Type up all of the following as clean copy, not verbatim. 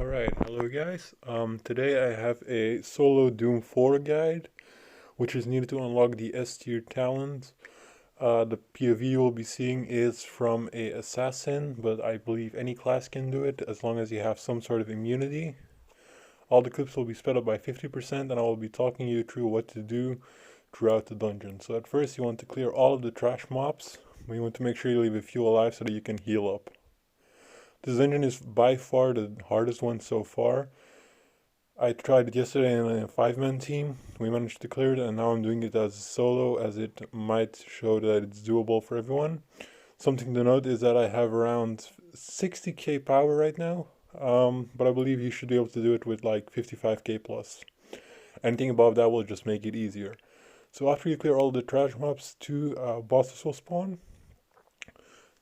Alright, hello guys. Today I have a solo Doom 4 guide, which is needed to unlock the S tier talent. The POV you'll be seeing is from a assassin, but I believe any class can do it as long as you have some sort of immunity. All the clips will be sped up by 50% and I will be talking you through what to do throughout the dungeon. So at first you want to clear all of the trash mobs, but you want to make sure you leave a few alive so that you can heal up. This dungeon is by far the hardest one so far. I tried it yesterday in a 5-man team. We managed to clear it, and now I'm doing it as a solo, as it might show that it's doable for everyone. Something to note is that I have around 60k power right now, but I believe you should be able to do it with like 55k plus. Anything above that will just make it easier. So after you clear all the trash mobs, two bosses will spawn.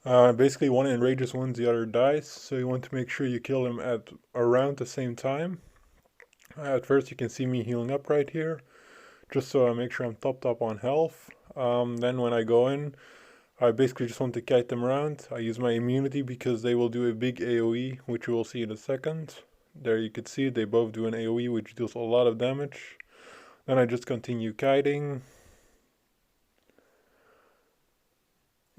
Basically, one enrages one, the other dies, so you want to make sure you kill them at around the same time. At first you can see me healing up right here, just so I make sure I'm topped up on health. Then when I go in, I basically just want to kite them around. I use my immunity because they will do a big AoE, which you will see in a second. There you can see they both do an AoE, which deals a lot of damage. Then I just continue kiting.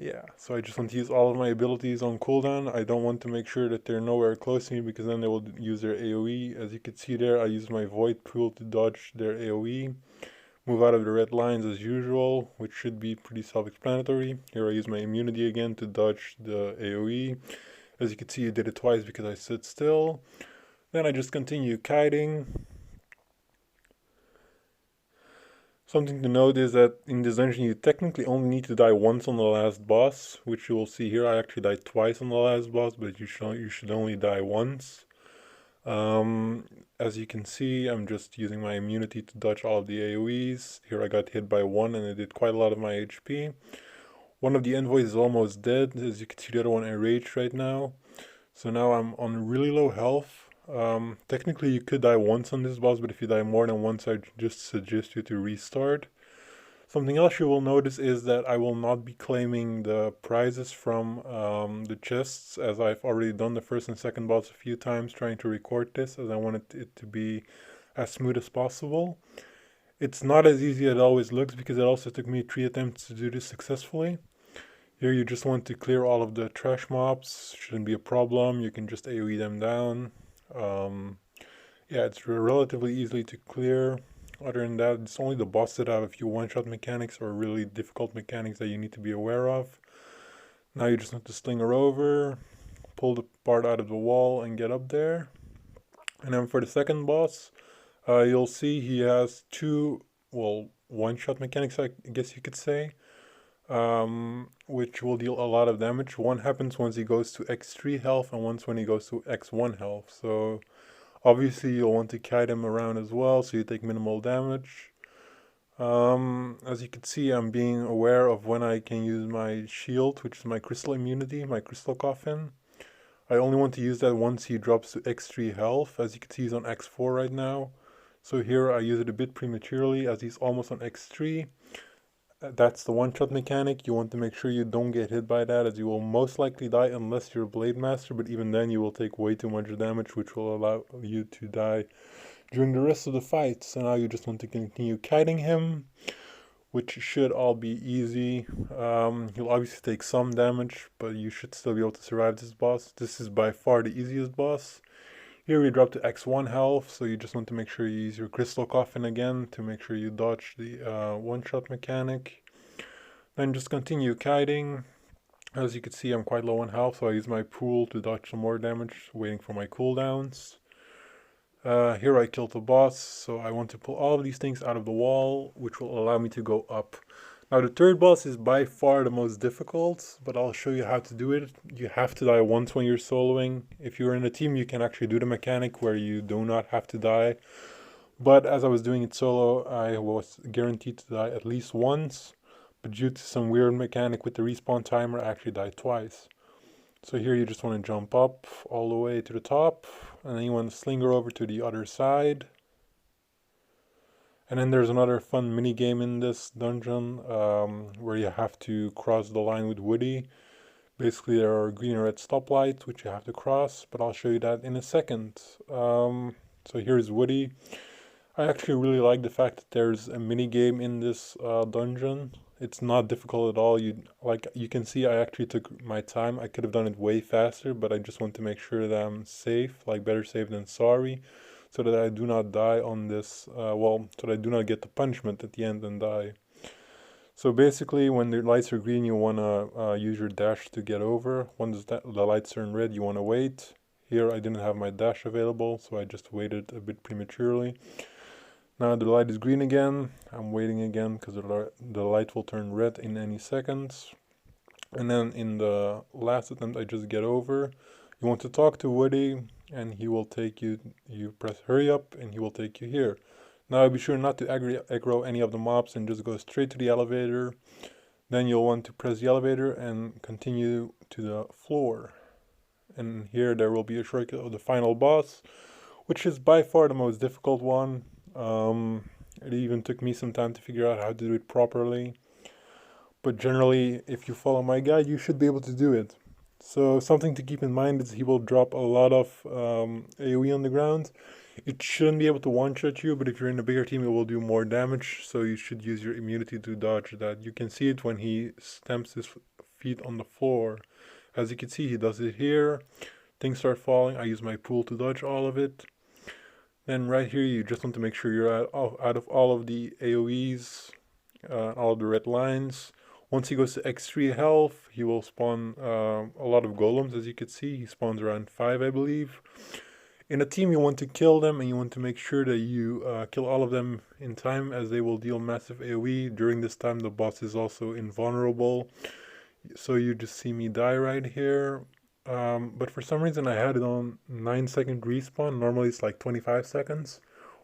Yeah, so I just want to use all of my abilities on cooldown. I don't want to make sure that they're nowhere close to me because then they will use their AoE. As you can see there, I use my Void Pool to dodge their AoE. Move out of the red lines as usual, which should be pretty self-explanatory. Here I use my immunity again to dodge the AoE. As you can see, I did it twice because I stood still. Then I just continue kiting. Something to note is that in this dungeon you technically only need to die once on the last boss, which you will see here. I actually died twice on the last boss, but you should only die once. As you can see, I'm just using my immunity to dodge all of the AoEs. Here I got hit by one and it did quite a lot of my HP. One of the envoys is almost dead. As you can see, the other one enraged right now. So now I'm on really low health. Technically you could die once on this boss, but if you die more than once, I just suggest you to restart. Something else you will notice is that I will not be claiming the prizes from the chests, as I've already done the first and second boss a few times trying to record this, as I wanted it to be as smooth as possible. It's not as easy as it always looks because it also took me 3 attempts to do this successfully. Here you just want to clear all of the trash mobs, shouldn't be a problem, you can just AoE them down. Yeah, it's relatively easily to clear. Other than that, it's only the boss that have a few one-shot mechanics or really difficult mechanics that you need to be aware of. Now you just have to sling her over, pull the part out of the wall and get up there. And then for the second boss, you'll see he has two, well, one-shot mechanics, I guess you could say, which will deal a lot of damage. One happens once he goes to X3 health and once when he goes to X1 health. So obviously you'll want to kite him around as well so you take minimal damage. As you can see, I'm being aware of when I can use my shield, which is my crystal immunity, my crystal coffin. I only want to use that once he drops to X3 health. As you can see, he's on X4 right now. So here I use it a bit prematurely as he's almost on X3. That's the one-shot mechanic. You want to make sure you don't get hit by that, as you will most likely die unless you're a Blade Master, but even then you will take way too much damage, which will allow you to die during the rest of the fight. So now you just want to continue kiting him, which should all be easy. You'll obviously take some damage, but you should still be able to survive this boss. This is by far the easiest boss. Here we drop to X1 health, so you just want to make sure you use your crystal coffin again to make sure you dodge the one-shot mechanic. Then just continue kiting. As you can see, I'm quite low on health, so I use my pool to dodge some more damage, waiting for my cooldowns. Here I killed the boss, so I want to pull all of these things out of the wall, which will allow me to go up. Now the third boss is by far the most difficult, but I'll show you how to do it. You have to die once when you're soloing. If you're in a team, you can actually do the mechanic where you do not have to die. But as I was doing it solo, I was guaranteed to die at least once. But due to some weird mechanic with the respawn timer, I actually died twice. So here you just want to jump up all the way to the top, and then you want to sling her over to the other side. And then there's another fun mini game in this dungeon where you have to cross the line with Woody. Basically, there are green and red stoplights which you have to cross, but I'll show you that in a second. So here's Woody. I actually really like the fact that there's a mini game in this dungeon. It's not difficult at all. You can see I actually took my time. I could have done it way faster, but I just want to make sure that I'm safe, like better safe than sorry, so that I do not die on this. So that I do not get the punishment at the end and die. So basically, when the lights are green, you want to use your dash to get over. Once the lights turn red, you want to wait. Here, I didn't have my dash available, so I just waited a bit prematurely. Now the light is green again. I'm waiting again because the light will turn red in any seconds. And then in the last attempt, I just get over. You want to talk to Woody, and he will take you. You press hurry up, and he will take you here. Now be sure not to aggro any of the mobs and just go straight to the elevator. Then you'll want to press the elevator and continue to the floor. And here there will be a shortcut of the final boss, which is by far the most difficult one. It even took me some time to figure out how to do it properly. But generally, if you follow my guide, you should be able to do it. So something to keep in mind is he will drop a lot of AoE on the ground. It shouldn't be able to one-shot you, but if you're in a bigger team, it will do more damage, so you should use your immunity to dodge that. You can see it when he stamps his feet on the floor. As you can see, he does it here. Things start falling. I use my pool to dodge all of it. Then right here, you just want to make sure you're out of all of the AoEs, all of the red lines. Once he goes to X3 health, he will spawn a lot of golems, as you can see. He spawns around 5, I believe. In a team, you want to kill them, and you want to make sure that you kill all of them in time, as they will deal massive AoE. During this time, the boss is also invulnerable. So you just see me die right here. But for some reason, I had it on 9-second respawn. Normally, it's like 25 seconds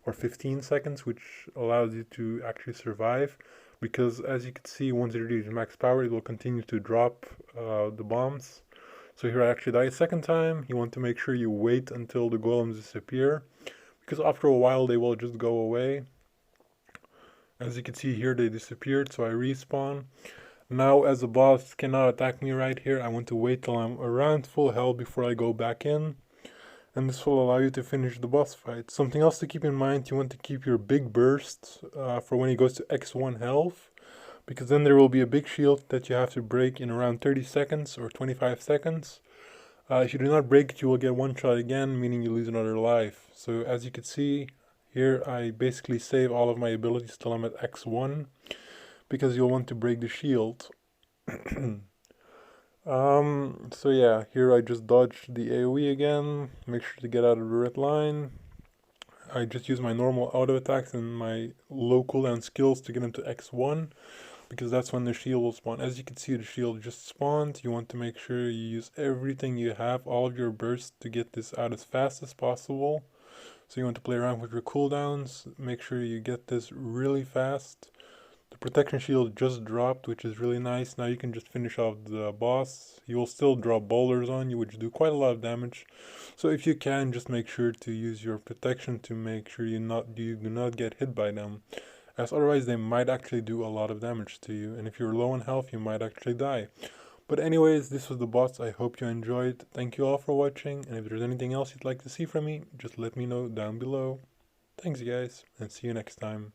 or 15 seconds, which allows you to actually survive. Because as you can see, once it reaches max power, it will continue to drop the bombs. So here I actually die a second time. You want to make sure you wait until the golems disappear, because after a while they will just go away. As you can see here, they disappeared, so I respawn. Now, as the boss cannot attack me right here, I want to wait till I'm around full health before I go back in. And this will allow you to finish the boss fight. Something else to keep in mind, you want to keep your big burst for when he goes to X1 health, because then there will be a big shield that you have to break in around 30 seconds or 25 seconds. If you do not break it, you will get one shot again, meaning you lose another life. So as you can see, here I basically save all of my abilities till I'm at X1, because you'll want to break the shield. So yeah, here I just dodge the AoE again, make sure to get out of the red line. I just use my normal auto attacks and my low cooldown skills to get into X1, because that's when the shield will spawn. As you can see, the shield just spawned. You want to make sure you use everything you have, all of your bursts, to get this out as fast as possible. So you want to play around with your cooldowns, make sure you get this really fast. The protection shield just dropped, which is really nice. Now you can just finish off the boss. He will still drop boulders on you, which do quite a lot of damage. So if you can, just make sure to use your protection to make sure you do not get hit by them, as otherwise they might actually do a lot of damage to you. And if you're low on health, you might actually die. But anyways, this was the boss. I hope you enjoyed. Thank you all for watching. And if there's anything else you'd like to see from me, just let me know down below. Thanks guys, and see you next time.